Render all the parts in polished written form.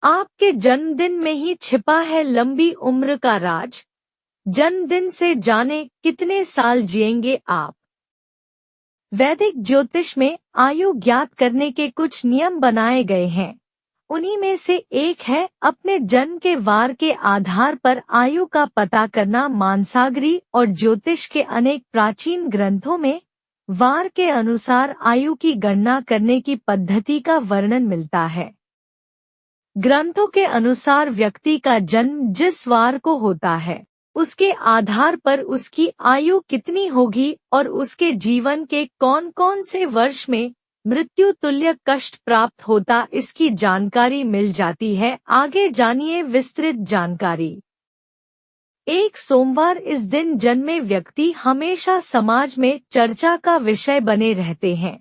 आपके जन्मदिन में ही छिपा है लंबी उम्र का राज। जन्मदिन से जाने कितने साल जिएंगे आप। वैदिक ज्योतिष में आयु ज्ञात करने के कुछ नियम बनाए गए हैं। उन्हीं में से एक है अपने जन्म के वार के आधार पर आयु का पता करना। मानसागरी और ज्योतिष के अनेक प्राचीन ग्रंथों में वार के अनुसार आयु की गणना करने की पद्धति का वर्णन मिलता है। ग्रंथों के अनुसार व्यक्ति का जन्म जिस वार को होता है उसके आधार पर उसकी आयु कितनी होगी और उसके जीवन के कौन कौन से वर्ष में मृत्यु तुल्य कष्ट प्राप्त होता, इसकी जानकारी मिल जाती है। आगे जानिए विस्तृत जानकारी। एक सोमवार इस दिन जन्मे व्यक्ति हमेशा समाज में चर्चा का विषय बने रहते हैं,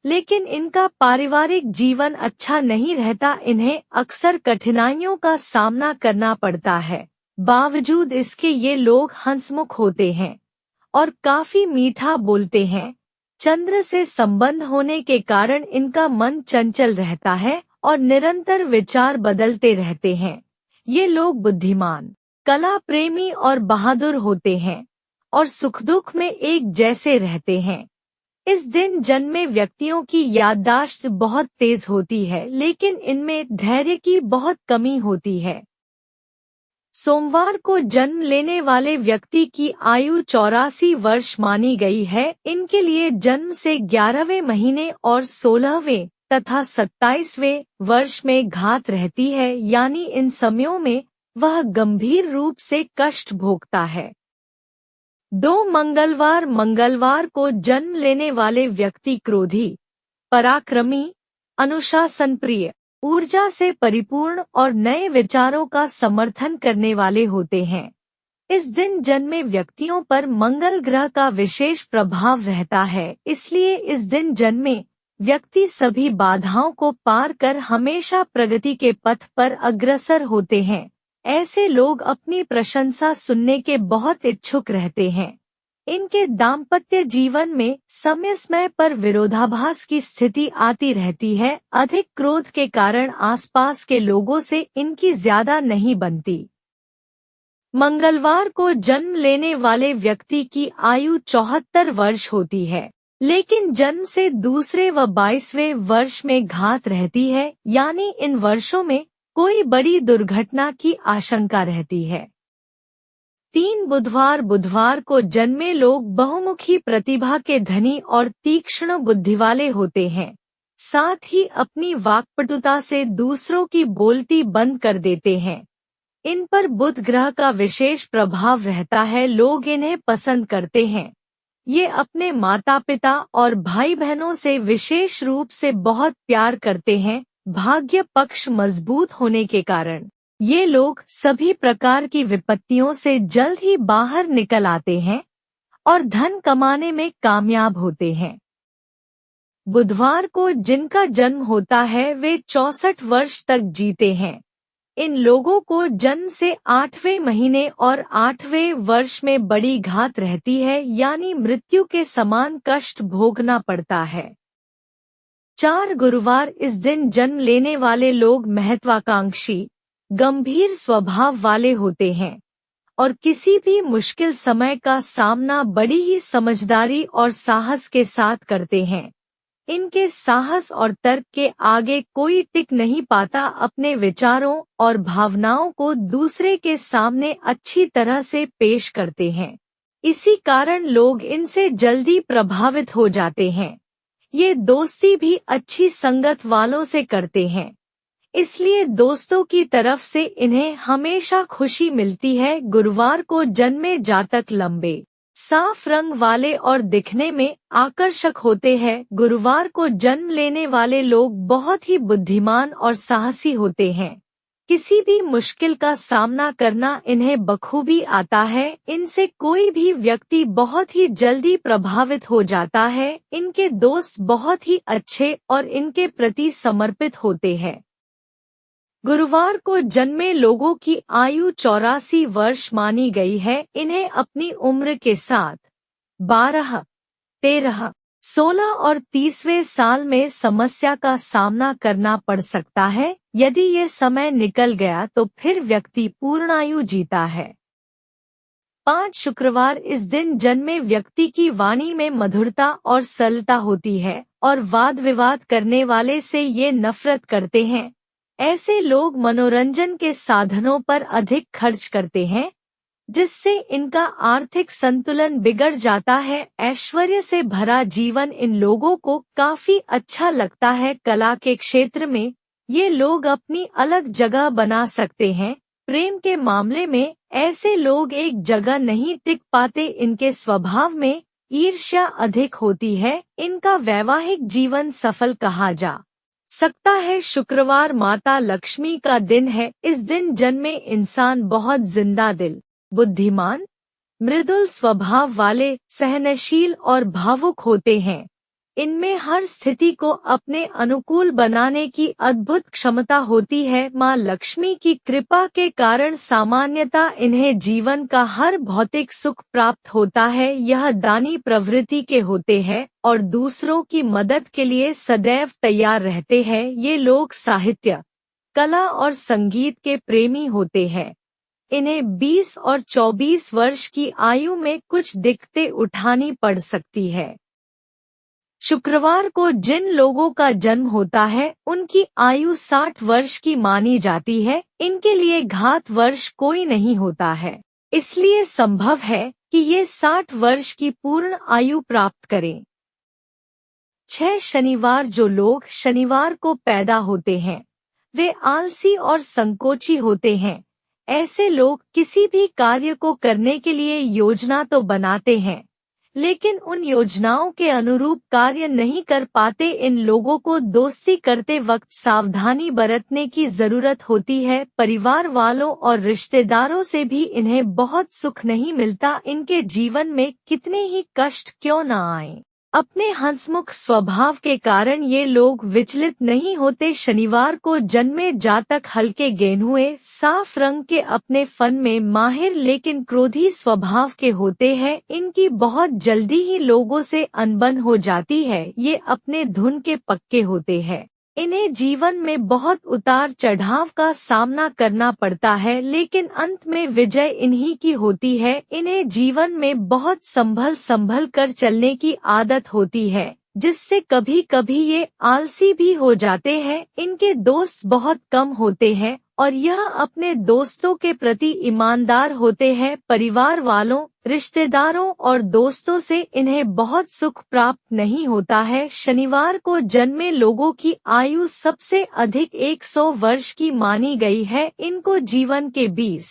लेकिन इनका पारिवारिक जीवन अच्छा नहीं रहता। इन्हें अक्सर कठिनाइयों का सामना करना पड़ता है। बावजूद इसके ये लोग हंसमुख होते हैं और काफी मीठा बोलते हैं। चंद्र से संबंध होने के कारण इनका मन चंचल रहता है और निरंतर विचार बदलते रहते हैं। ये लोग बुद्धिमान, कला प्रेमी और बहादुर होते हैं और सुख दुख में एक जैसे रहते हैं। इस दिन जन्मे व्यक्तियों की याददाश्त बहुत तेज होती है, लेकिन इनमें धैर्य की बहुत कमी होती है। सोमवार को जन्म लेने वाले व्यक्ति की आयु 84 वर्ष मानी गई है। इनके लिए जन्म से 11वें महीने और 16वें तथा 27वें वर्ष में घात रहती है, यानी इन समयों में वह गंभीर रूप से कष्ट भोगता है। 2 मंगलवार को जन्म लेने वाले व्यक्ति क्रोधी, पराक्रमी, अनुशासन प्रिय, ऊर्जा से परिपूर्ण और नए विचारों का समर्थन करने वाले होते हैं। इस दिन जन्मे व्यक्तियों पर मंगल ग्रह का विशेष प्रभाव रहता है, इसलिए इस दिन जन्मे व्यक्ति सभी बाधाओं को पार कर हमेशा प्रगति के पथ पर अग्रसर होते हैं। ऐसे लोग अपनी प्रशंसा सुनने के बहुत इच्छुक रहते हैं। इनके दाम्पत्य जीवन में समय समय पर विरोधाभास की स्थिति आती रहती है। अधिक क्रोध के कारण आसपास के लोगों से इनकी ज्यादा नहीं बनती। मंगलवार को जन्म लेने वाले व्यक्ति की आयु 74 वर्ष होती है, लेकिन जन्म से दूसरे व 22वें वर्ष में घात रहती है, यानी इन वर्षों में कोई बड़ी दुर्घटना की आशंका रहती है। 3 बुधवार को जन्मे लोग बहुमुखी प्रतिभा के धनी और तीक्ष्ण बुद्धि वाले होते हैं। साथ ही अपनी वाक्पटुता से दूसरों की बोलती बंद कर देते हैं। इन पर बुध ग्रह का विशेष प्रभाव रहता है। लोग इन्हें पसंद करते हैं। ये अपने माता पिता और भाई बहनों से विशेष रूप से बहुत प्यार करते हैं। भाग्य पक्ष मजबूत होने के कारण ये लोग सभी प्रकार की विपत्तियों से जल्द ही बाहर निकल आते हैं और धन कमाने में कामयाब होते हैं। बुधवार को जिनका जन्म होता है वे 64 वर्ष तक जीते हैं। इन लोगों को जन्म से 8वें महीने और 8वें वर्ष में बड़ी घात रहती है, यानी मृत्यु के समान कष्ट भोगना पड़ता है। 4 गुरुवार इस दिन जन्म लेने वाले लोग महत्वाकांक्षी, गंभीर स्वभाव वाले होते हैं और किसी भी मुश्किल समय का सामना बड़ी ही समझदारी और साहस के साथ करते हैं। इनके साहस और तर्क के आगे कोई टिक नहीं पाता। अपने विचारों और भावनाओं को दूसरे के सामने अच्छी तरह से पेश करते हैं। इसी कारण लोग इनसे जल्दी प्रभावित हो जाते हैं। ये दोस्ती भी अच्छी संगत वालों से करते हैं, इसलिए दोस्तों की तरफ से इन्हें हमेशा खुशी मिलती है। गुरुवार को जन्मे जातक लंबे, साफ रंग वाले और दिखने में आकर्षक होते हैं। गुरुवार को जन्म लेने वाले लोग बहुत ही बुद्धिमान और साहसी होते हैं। किसी भी मुश्किल का सामना करना इन्हें बखूबी आता है। इनसे कोई भी व्यक्ति बहुत ही जल्दी प्रभावित हो जाता है। इनके दोस्त बहुत ही अच्छे और इनके प्रति समर्पित होते हैं। गुरुवार को जन्मे लोगों की आयु 84 वर्ष मानी गई है। इन्हें अपनी उम्र के साथ 12, 13, 16 और 30वें साल में समस्या का सामना करना पड़ सकता है। यदि ये समय निकल गया तो फिर व्यक्ति पूर्णायु जीता है। 5 शुक्रवार इस दिन जन्मे व्यक्ति की वाणी में मधुरता और सरलता होती है और वाद विवाद करने वाले से ये नफरत करते हैं। ऐसे लोग मनोरंजन के साधनों पर अधिक खर्च करते हैं, जिससे इनका आर्थिक संतुलन बिगड़ जाता है। ऐश्वर्य से भरा जीवन इन लोगों को काफी अच्छा लगता है। कला के क्षेत्र में ये लोग अपनी अलग जगह बना सकते हैं। प्रेम के मामले में ऐसे लोग एक जगह नहीं टिक पाते। इनके स्वभाव में ईर्ष्या अधिक होती है। इनका वैवाहिक जीवन सफल कहा जा सकता है। शुक्रवार माता लक्ष्मी का दिन है। इस दिन जन्मे इंसान बहुत जिंदा दिल, बुद्धिमान, मृदुल स्वभाव वाले, सहनशील और भावुक होते हैं। इनमें हर स्थिति को अपने अनुकूल बनाने की अद्भुत क्षमता होती है। माँ लक्ष्मी की कृपा के कारण सामान्यतः इन्हें जीवन का हर भौतिक सुख प्राप्त होता है। यह दानी प्रवृत्ति के होते हैं और दूसरों की मदद के लिए सदैव तैयार रहते हैं। ये लोग साहित्य, कला और संगीत के प्रेमी होते हैं। इन्हें 20 और 24 वर्ष की आयु में कुछ दिक्कतें उठानी पड़ सकती है। शुक्रवार को जिन लोगों का जन्म होता है उनकी आयु 60 वर्ष की मानी जाती है। इनके लिए घात वर्ष कोई नहीं होता है, इसलिए संभव है कि ये 60 वर्ष की पूर्ण आयु प्राप्त करें। 6 शनिवार जो लोग शनिवार को पैदा होते हैं वे आलसी और संकोची होते हैं। ऐसे लोग किसी भी कार्य को करने के लिए योजना तो बनाते हैं, लेकिन उन योजनाओं के अनुरूप कार्य नहीं कर पाते। इन लोगों को दोस्ती करते वक्त सावधानी बरतने की जरूरत होती है। परिवार वालों और रिश्तेदारों से भी इन्हें बहुत सुख नहीं मिलता। इनके जीवन में कितने ही कष्ट क्यों न आए, अपने हंसमुख स्वभाव के कारण ये लोग विचलित नहीं होते। शनिवार को जन्मे जातक हल्के गेंहुए साफ रंग के अपने फन में माहिर लेकिन क्रोधी स्वभाव के होते हैं। इनकी बहुत जल्दी ही लोगों से अनबन हो जाती है। ये अपने धुन के पक्के होते हैं। इन्हें जीवन में बहुत उतार चढ़ाव का सामना करना पड़ता है, लेकिन अंत में विजय इन्हीं की होती है। इन्हें जीवन में बहुत संभल कर चलने की आदत होती है, जिससे कभी कभी ये आलसी भी हो जाते हैं। इनके दोस्त बहुत कम होते हैं और यह अपने दोस्तों के प्रति ईमानदार होते हैं। परिवार वालों, रिश्तेदारों और दोस्तों से इन्हें बहुत सुख प्राप्त नहीं होता है। शनिवार को जन्मे लोगों की आयु सबसे अधिक 100 वर्ष की मानी गई है। इनको जीवन के 20,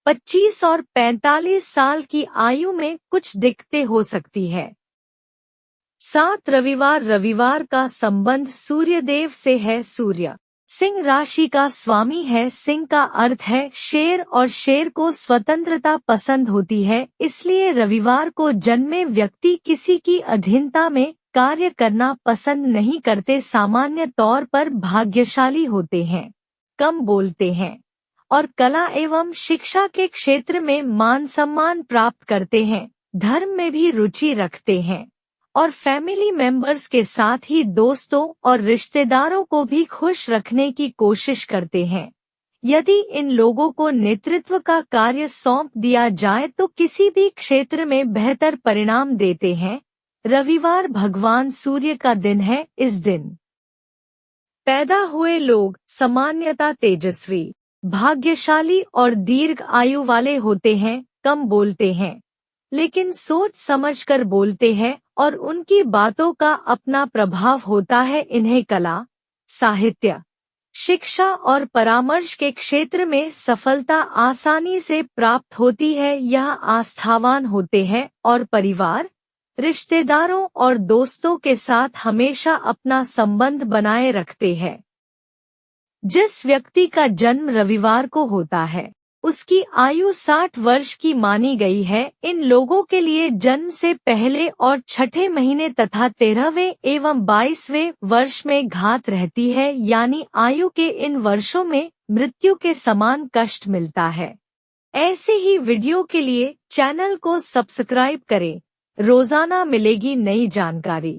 25 और 45 साल की आयु में कुछ दिक्कतें हो सकती है। 7 रविवार का संबंध सूर्यदेव से है। सूर्य सिंह राशि का स्वामी है। सिंह का अर्थ है शेर और शेर को स्वतंत्रता पसंद होती है, इसलिए रविवार को जन्मे व्यक्ति किसी की अधीनता में कार्य करना पसंद नहीं करते। सामान्य तौर पर भाग्यशाली होते हैं, कम बोलते हैं और कला एवं शिक्षा के क्षेत्र में मान सम्मान प्राप्त करते हैं। धर्म में भी रुचि रखते हैं और फैमिली मेंबर्स के साथ ही दोस्तों और रिश्तेदारों को भी खुश रखने की कोशिश करते हैं। यदि इन लोगों को नेतृत्व का कार्य सौंप दिया जाए तो किसी भी क्षेत्र में बेहतर परिणाम देते हैं। रविवार भगवान सूर्य का दिन है। इस दिन पैदा हुए लोग सामान्यतः तेजस्वी, भाग्यशाली और दीर्घ आयु वाले होते हैं। कम बोलते हैं, लेकिन सोच समझकर बोलते हैं और उनकी बातों का अपना प्रभाव होता है। इन्हें कला, साहित्य, शिक्षा और परामर्श के क्षेत्र में सफलता आसानी से प्राप्त होती है। यह आस्थावान होते हैं और परिवार, रिश्तेदारों और दोस्तों के साथ हमेशा अपना संबंध बनाए रखते हैं। जिस व्यक्ति का जन्म रविवार को होता है उसकी आयु 60 वर्ष की मानी गई है। इन लोगों के लिए जन्म से पहले और छठे महीने तथा 13वें एवं 22वें वर्ष में घात रहती है, यानी आयु के इन वर्षों में मृत्यु के समान कष्ट मिलता है। ऐसे ही वीडियो के लिए चैनल को सब्सक्राइब करें। रोजाना मिलेगी नई जानकारी।